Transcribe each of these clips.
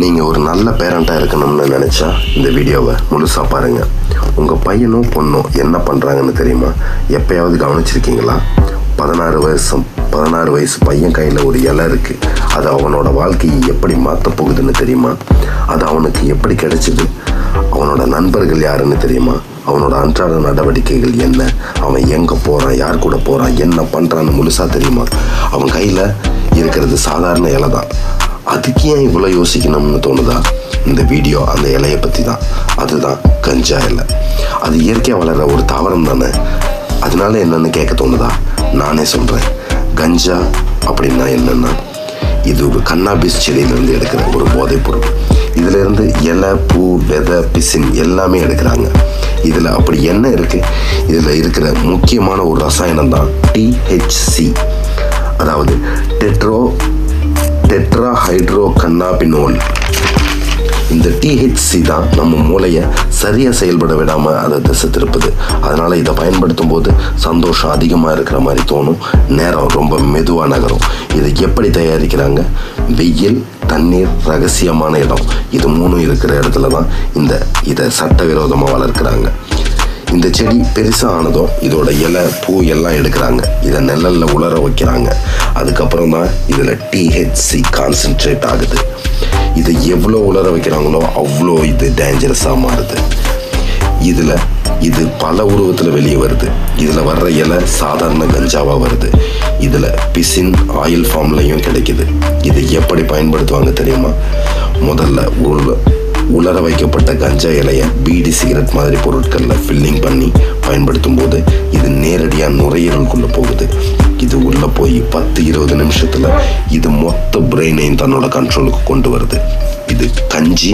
நீங்கள் ஒரு நல்ல பேரண்ட்டாக இருக்கணும்னு நினச்சா இந்த வீடியோவை முழுசாக பாருங்கள். உங்கள் பையனோ பொண்ணோ என்ன பண்ணுறாங்கன்னு தெரியுமா? எப்போயாவது கவனிச்சிருக்கீங்களா? 16 வயசு பையன் கையில் ஒரு இலை இருக்குது. அது அவனோட வாழ்க்கையை எப்படி மாற்ற போகுதுன்னு தெரியுமா? அது அவனுக்கு எப்படி கிடைச்சிது? அவனோட நண்பர்கள் யாருன்னு தெரியுமா? அவனோட அன்றாட நடவடிக்கைகள் என்ன? அவன் எங்கே போகிறான், யார் கூட போகிறான், என்ன பண்ணுறான்னு முழுசாக தெரியுமா? அவன் கையில் இருக்கிறது சாதாரண இலை தான். அதுக்கு ஏன் இவ்வளோ யோசிக்கணும்னு தோணுதா? இந்த வீடியோ அந்த இலையை பற்றி தான். அதுதான் கஞ்சா இலை. அது இயற்கையாக வளர்கிற ஒரு தாவரம் தானே. அதனால என்னென்னு கேட்க தோணுதா? நானே சொல்கிறேன். கஞ்சா அப்படின்னா என்னென்னா, இது ஒரு கன்னாபிஸ் செடியிலேருந்து எடுக்கிற ஒரு போதைப் பொருள். இதிலேருந்து இலை, பூ, விதை, பிசின் எல்லாமே எடுக்கிறாங்க. இதில் அப்படி என்ன இருக்குது? இதில் இருக்கிற முக்கியமான ஒரு ரசாயனம் தான் THC, அதாவது டெட்ராஹைட்ரோ கன்னாபினோல். இந்த THC தான் நம்ம மூளையை சரியாக செயல்பட விடாமல் அதை திசை திருப்புது. அதனால் இதை பயன்படுத்தும் போது சந்தோஷம் அதிகமாக இருக்கிற மாதிரி தோணும். நேரம் ரொம்ப மெதுவாக நகரும். இதை எப்படி தயாரிக்கிறாங்க? வெயில், தண்ணீர், ரகசியமான இடம், இது மூணும் இருக்கிற இடத்துல தான் இதை சட்டவிரோதமாக வளர்க்குறாங்க. இந்த செடி பெருசாக ஆனதும் இதோட இலை, பூ எல்லாம் எடுக்கிறாங்க. இதை நிழலில் உலர வைக்கிறாங்க. அதுக்கப்புறம் தான் இதில் THC கான்சென்ட்ரேட் ஆகுது. இதை எவ்வளோ உலர வைக்கிறாங்களோ அவ்வளோ இது டேஞ்சரஸாக மாறுது. இது பல உருவத்தில் வெளியே வருது. இதில் வர்ற இலை சாதாரண கஞ்சாவாக வருது. இதில் பிசின் ஆயில் ஃபார்ம்லையும் கிடைக்குது. இதை எப்படி பயன்படுத்துவாங்க தெரியுமா? முதல்ல உலர வைக்கப்பட்ட கஞ்சா இலையை பீடி, சிகரெட் மாதிரி பொருட்களில் ஃபில்லிங் பண்ணி பயன்படுத்தும் போது இது நேரடியாக நுரையீரலுக்குள்ளே போகுது. இது உள்ளே போய் 10-20 நிமிஷத்தில் இது மொத்த பிரெயினையும் தன்னோட கண்ட்ரோலுக்கு கொண்டு வருது. இது கஞ்சி,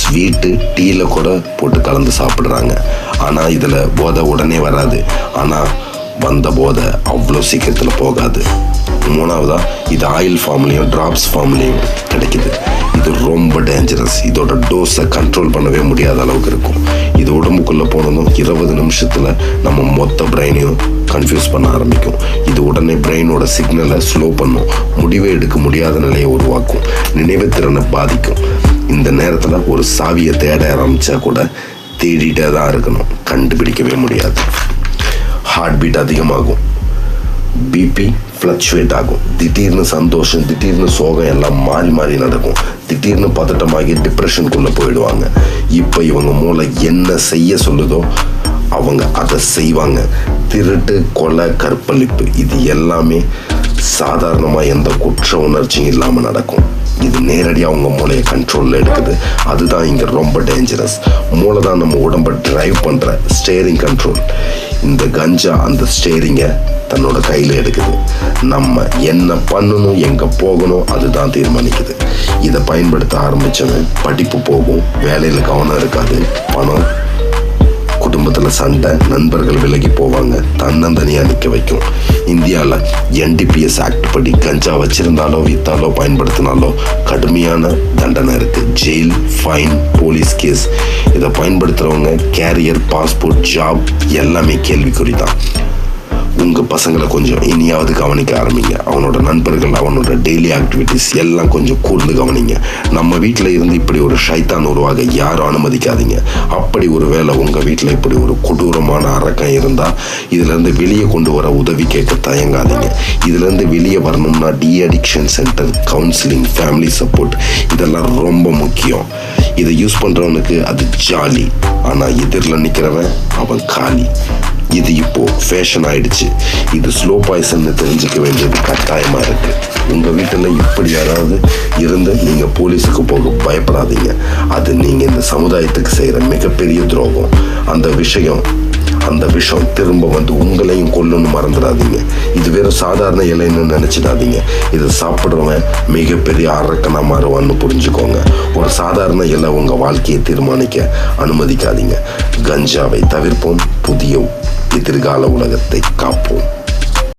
ஸ்வீட்டு, டீயில் கூட போட்டு கலந்து சாப்பிட்றாங்க. ஆனால் இதில் போதை உடனே வராது. ஆனால் வந்த போதை அவ்வளோ சீக்கிரத்தில் போகாது. மூணாவதாக இது ஆயில் ஃபார்ம்லேயும் ட்ராப்ஸ் ஃபார்ம்லேயும் கிடைக்குது. இது ரொம்ப டேஞ்சரஸ். இதோட டோஸை கண்ட்ரோல் பண்ணவே முடியாத அளவுக்கு இருக்கும். இது உடம்புக்குள்ளே போனதும் 20 நிமிஷத்தில் நம்ம மொத்த பிரெயினையும் கன்ஃபியூஸ் பண்ண ஆரம்பிக்கும். இது உடனே பிரெயினோட சிக்னலை ஸ்லோ பண்ணும். முடிவை எடுக்க முடியாத நிலையை உருவாக்கும். நினைவு திறனை பாதிக்கும். இந்த நேரத்தில் ஒரு சாவியை தேட ஆரம்பித்தா கூட தேடிட்டே தான் இருக்கணும், கண்டுபிடிக்கவே முடியாது. ஹார்ட் பீட் அதிகமாகும், பிபி ஃப்ளக்சுவேட் ஆகும். திடீர்னு சந்தோஷம், திடீர்னு சோகம் எல்லாம் மாறி நடக்கும். திடீர்னு பதட்டமாகி டிப்ரெஷனுக்குள்ளே போயிடுவாங்க. இப்போ இவங்க மூளை என்ன செய்ய சொல்லுதோ அவங்க அதை செய்வாங்க. திருட்டு, கொலை, கற்பழிப்பு, இது எல்லாமே சாதாரணமாக எந்த குற்ற உணர்ச்சியும் இல்லாமல் நடக்கும். இது நேரடியாக அவங்க மூளையை கண்ட்ரோலில் எடுக்குது. அதுதான் இங்கே ரொம்ப டேஞ்சரஸ். மூளை தான் நம்ம உடம்பை டிரைவ் பண்ணுற ஸ்டேரிங் கண்ட்ரோல். இந்த கஞ்சா அந்த ஸ்டேரிங்கை தன்னோட கையில் எடுக்குது. நம்ம என்ன பண்ணணும், எங்கே போகணும், அதுதான் தீர்மானிக்குது. இதை பயன்படுத்த ஆரம்பித்தவன் படிப்பு போகும், வேலையில் கவனம் இருக்காது, பணம், குடும்பத்தில் சண்டை, நண்பர்கள் விலகி போவாங்க, தன்னந்தனியாக நிற்க வைக்கும். இந்தியாவில் NDPS ஆக்ட் படி கஞ்சா வச்சிருந்தாலோ விற்றாலோ பயன்படுத்தினாலோ கடுமையான தண்டனை இருக்குது. Jail, fine, police case. இதை பயன்படுத்துகிறவங்க கேரியர், பாஸ்போர்ட், ஜாப் எல்லாமே கேள்விக்குறி தான். உங்கள் பசங்களை கொஞ்சம் இனியாவது கவனிக்க ஆரம்பிங்க. அவனோட நண்பர்கள், அவனோட டெய்லி ஆக்டிவிட்டீஸ் எல்லாம் கொஞ்சம் கூர்ந்து கவனிங்க. நம்ம வீட்டில் இருந்து இப்படி ஒரு ஷைத்தான் உருவாக யாரும் அனுமதிக்காதீங்க. அப்படி ஒரு வேளை உங்கள் வீட்டில் இப்படி ஒரு கொடூரமான அரக்கம் இருந்தால் இதிலேருந்து வெளியே கொண்டு வர உதவி கேட்க தயங்காதீங்க. இதிலேருந்து வெளியே வரணும்னா addiction centre, counselling, family support இதெல்லாம் ரொம்ப முக்கியம். இதை யூஸ் பண்ணுறவனுக்கு அது ஜாலி, ஆனால் எதிரில் நிற்கிறவன் அவன் காலி. இது இப்போ ஃபேஷன் ஆயிடுச்சு. இது ஸ்லோ பாய்சன்னு தெரிஞ்சுக்க வேண்டியது கட்டாயமாக இருக்குது. உங்கள் வீட்டில் இப்படி யாராவது இருந்து நீங்கள் போலீஸுக்கு போக பயப்படாதீங்க. அது நீங்கள் இந்த சமுதாயத்துக்கு செய்கிற மிகப்பெரிய துரோகம். அந்த விஷம் திரும்ப வந்து உங்களையும் கொல்லணும்னு மறந்துடாதீங்க. இது வெறும் சாதாரண இலைன்னு நினச்சிடாதீங்க. இதை சாப்பிட்றவன் மிகப்பெரிய அரக்கனாக மாறுவான்னு புரிஞ்சுக்கோங்க. ஒரு சாதாரண இலை உங்கள் வாழ்க்கையை தீர்மானிக்க அனுமதிக்காதீங்க. கஞ்சாவை தவிர்ப்போம். புதிய எதிர்கால உலகத்தை காப்போம்.